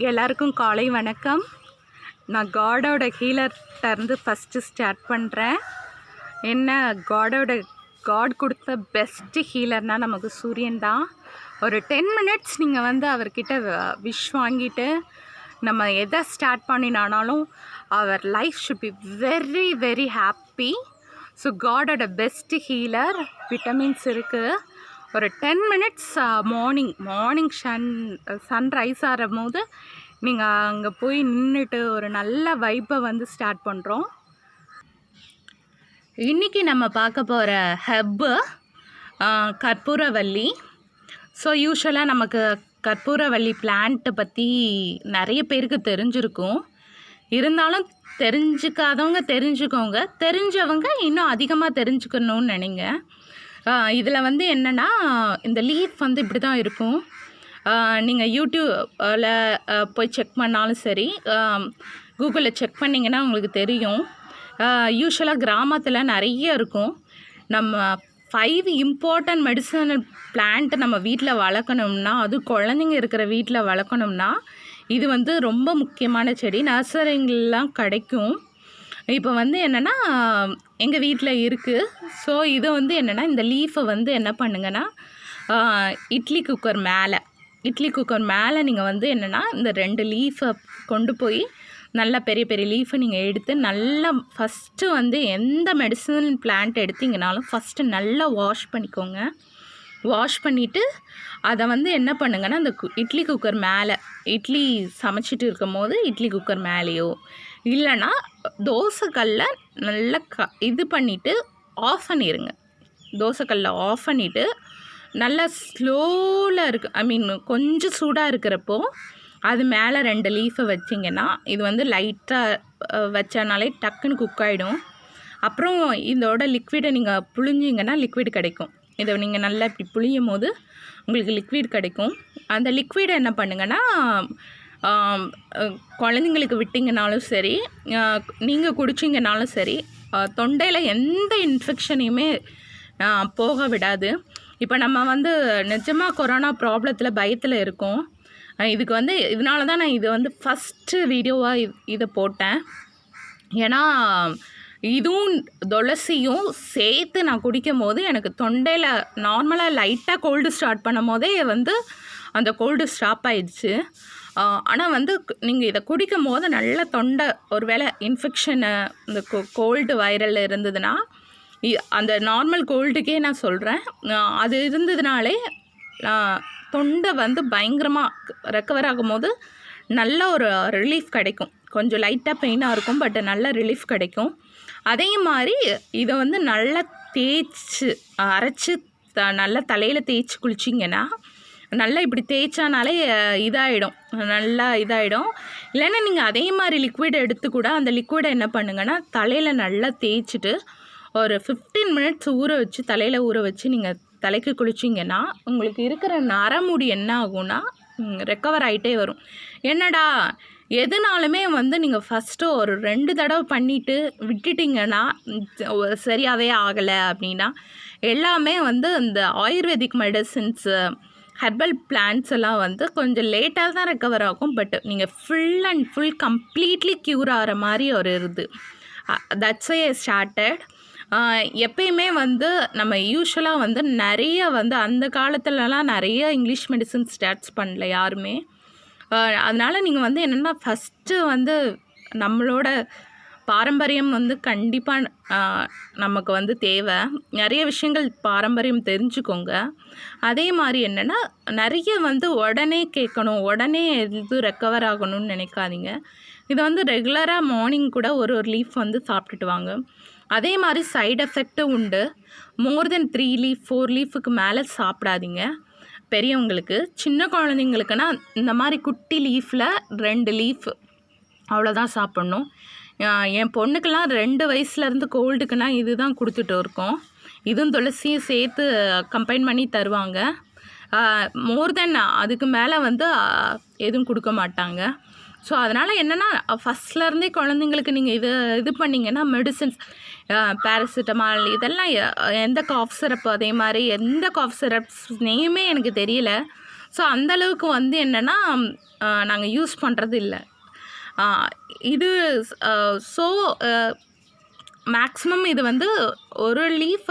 எல்லாருக்கும் காலை வணக்கம். நான் காடோட ஹீலர்கிட்டருந்து ஃபஸ்ட்டு ஸ்டார்ட் பண்ணுறேன். என்ன காட் கொடுத்த பெஸ்ட்டு ஹீலர்னால் நமக்கு சூரியன் தான். ஒரு 10 மினிட்ஸ் நீங்கள் வந்து அவர்கிட்ட விஷ் வாங்கிட்டு நம்ம எதை ஸ்டார்ட் பண்ணினாலும் அவர் life should be very very happy. So காடோட பெஸ்ட்டு ஹீலர் விட்டமின்ஸ் இருக்குது. ஒரு 10 மினிட்ஸ் மார்னிங் சன்ரைஸ் ஆகும் போது நீங்கள் அங்கே போய் நின்றுட்டு ஒரு நல்ல வைப்பை வந்து ஸ்டார்ட் பண்ணுறோம். இன்றைக்கி நம்ம பார்க்க போகிற ஹெப்பு கற்பூரவள்ளி. ஸோ யூஸ்வலாக நமக்கு கற்பூரவள்ளி பிளான்ட்டை பற்றி நிறைய பேருக்கு தெரிஞ்சிருக்கும். இருந்தாலும் தெரிஞ்சுக்காதவங்க தெரிஞ்சுக்கோங்க, தெரிஞ்சவங்க இன்னும் அதிகமாக தெரிஞ்சுக்கணும்னு நினைங்க. இதில் வந்து என்னென்னா இந்த லீஃப் வந்து இப்படி தான் இருக்கும். நீங்கள் யூடியூப்பில் போய் செக் பண்ணாலும் சரி, கூகுளில் செக் பண்ணிங்கன்னா உங்களுக்கு தெரியும். யூஸ்வலாக கிராமத்தில் நிறைய இருக்கும். நம்ம 5 இம்பார்ட்டன்ட் மெடிசனல் பிளான்ட்டு நம்ம வீட்டில் வளர்க்கணும்னா, அது குழந்தைங்க இருக்கிற வீட்டில் வளர்க்கணும்னா இது வந்து ரொம்ப முக்கியமான செடி. நர்சரிங்கெலாம் கிடைக்கும். இப்போ வந்து என்னென்னா எங்கள் வீட்டில் இருக்குது. ஸோ இது வந்து என்னென்னா இந்த லீஃபை வந்து என்ன பண்ணுங்கன்னா இட்லி குக்கர் மேலே நீங்கள் வந்து என்னென்னா இந்த 2 லீஃபை கொண்டு போய் நல்லா பெரிய பெரிய லீஃபை நீங்கள் எடுத்து நல்லா ஃபஸ்ட்டு வந்து எந்த மெடிசனல் பிளான்ட் எடுத்திங்கனாலும் ஃபஸ்ட்டு நல்லா வாஷ் பண்ணிக்கோங்க. வாஷ் பண்ணிவிட்டு அதை வந்து என்ன பண்ணுங்கன்னா அந்த இட்லி குக்கர் மேலே, இட்லி சமைச்சிட்டு இருக்கும் போது இட்லி குக்கர் மேலேயோ இல்லைன்னா தோசைக்கல்ல நல்லா இது பண்ணிவிட்டு ஆஃப் பண்ணிடுங்க. தோசைக்கல்ல ஆஃப் பண்ணிவிட்டு நல்லா ஸ்லோவில் கொஞ்சம் சூடாக இருக்கிறப்போ அது மேலே 2 லீஃபை வச்சிங்கன்னா இது வந்து லைட்டாக வச்சனாலே டக்குன்னு குக் ஆகிடும். அப்புறம் இதோட லிக்விடை நீங்கள் புழிஞ்சிங்கன்னா லிக்விட் கிடைக்கும். இதை நீங்கள் நல்லா இப்படி புழியும் போது உங்களுக்கு லிக்விட் கிடைக்கும். அந்த லிக்விடை என்ன பண்ணுங்கன்னா குழந்தைங்களுக்கு விட்டிங்கனாலும் சரி, நீங்கள் குடிச்சிங்கனாலும் சரி, தொண்டையில் எந்த இன்ஃபெக்ஷனையுமே போக விடாது. இப்போ நம்ம வந்து நிஜமாக கொரோனா ப்ராப்ளத்தில் பயத்தில் இருக்கோம். இதுக்கு வந்து இதனால தான் நான் இது வந்து ஃபஸ்ட்டு வீடியோவாக இதை போட்டேன். ஏன்னா இதுவும் துளசியும் சேர்த்து நான் குடிக்கும் போது எனக்கு தொண்டையில் நார்மலாக லைட்டாக கோல்டு ஸ்டார்ட் பண்ணும் போதே வந்து அந்த கோல்டு ஸ்டாப் ஆயிடுச்சு. ஆனால் வந்து நீங்கள் இதை குடிக்கும் போது நல்ல தொண்டை ஒரு வேளை இன்ஃபெக்ஷனு இந்த கோல்டு வைரல் இருந்ததுன்னா, அந்த நார்மல் கோல்டுக்கே நான் சொல்கிறேன், அது இருந்ததுனாலே தொண்டை வந்து பயங்கரமாக ரெக்கவர் ஆகும் போது நல்ல ஒரு ரிலீஃப் கிடைக்கும். கொஞ்சம் லைட்டாக பெயினாக இருக்கும், பட் நல்ல ரிலீஃப் கிடைக்கும். அதே மாதிரி இதை வந்து நல்லா தேய்ச்சி அரைச்சி நல்லா தலையில் தேய்ச்சி குளிச்சிங்கன்னா, நல்லா இப்படி தேய்ச்சானாலே நல்லா இதாகிடும். இல்லைன்னா நீங்கள் அதே மாதிரி லிக்விட் எடுத்து கூட அந்த லிக்விடை என்ன பண்ணுங்கன்னா தலையில் நல்லா தேய்ச்சிட்டு ஒரு 15 மினிட்ஸ் தலையில் ஊற வச்சு நீங்கள் தலைக்கு குளிச்சிங்கன்னா உங்களுக்கு இருக்கிற நரமுடி என்ன ஆகும்னா ரெக்கவர் ஆகிட்டே வரும். என்னடா எதுனாலுமே வந்து நீங்கள் ஃபஸ்ட்டு ஒரு 2 தடவை பண்ணிவிட்டு விட்டுட்டிங்கன்னா சரியாகவே ஆகலை அப்படின்னா, எல்லாமே வந்து இந்த ஆயுர்வேதிக் மெடிசின்ஸு, ஹெர்பல் பிளான்ட்ஸ் எல்லாம் வந்து கொஞ்சம் லேட்டாக தான் ரெக்கவர் ஆகும். பட் நீங்கள் full and full completely cure ஆகிற மாதிரி ஒரு தட்ஸ் ஐ ஸ்டார்டட். எப்பயுமே வந்து நம்ம யூஸ்வலாக வந்து நிறைய வந்து அந்த காலத்துலலாம் நிறைய இங்கிலீஷ் மெடிசன் ஸ்டார்ட்ஸ் பண்ணல யாருமே. அதனால் நீங்கள் வந்து என்னென்னா ஃபஸ்ட்டு வந்து நம்மளோட பாரம்பரியம் வந்து கண்டிப்பாக நமக்கு வந்து தேவை. நிறைய விஷயங்கள் பாரம்பரியம் தெரிஞ்சுக்கோங்க. அதே மாதிரி என்னென்னா நிறைய வந்து உடனே கேட்கணும், உடனே இது ரெக்கவர் ஆகணும்னு நினைக்காதீங்க. இதை வந்து ரெகுலராக மார்னிங் கூட ஒரு லீஃப் வந்து சாப்பிட்டுட்டு வாங்க. அதே மாதிரி சைடு எஃபெக்ட்டும் உண்டு. மோர் தென் 3 லீஃப் 4 லீஃபுக்கு மேலே சாப்பிடாதீங்க. பெரியவங்களுக்கு, சின்ன குழந்தைங்களுக்குன்னா இந்த மாதிரி குட்டி லீஃபில் 2 லீஃப் அவ்வளோதான் சாப்பிட்ணும். என் பொண்ணுக்கெல்லாம் 2 வயசுலேருந்து கோல்டுக்குன்னா இது தான் கொடுத்துட்டு இருக்கோம். இதுவும் துளசியும் சேர்த்து கம்பைன் பண்ணி தருவாங்க. மோர் தென் அதுக்கு மேலே வந்து எதுவும் கொடுக்க மாட்டாங்க. ஸோ அதனால் என்னென்னா ஃபஸ்ட்லேருந்தே குழந்தைங்களுக்கு நீங்கள் இது பண்ணிங்கன்னா மெடிசன்ஸ், பேராசிட்டமால் இதெல்லாம் எந்த காஃப் சிரப், அதே மாதிரி எந்த காஃப் சிரப்ஸ் நேமே எனக்கு தெரியல. ஸோ அந்தளவுக்கு வந்து என்னென்னா நாங்கள் யூஸ் பண்ணுறது இல்லை. இது ஸோ மேக்ஸிமம் இது வந்து ஒரு லீஃப்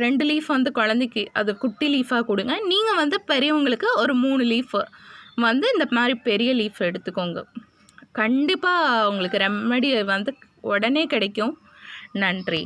2 லீஃப் வந்து குழந்தைக்கு அது குட்டி லீஃபாக கொடுங்க. நீங்கள் வந்து பெரியவங்களுக்கு ஒரு 3 லீஃப் வந்து இந்த மாதிரி பெரிய லீஃப் எடுத்துக்கோங்க. கண்டிப்பாக உங்களுக்கு ரெமெடி வந்து உடனே கிடைக்கும். நன்றி.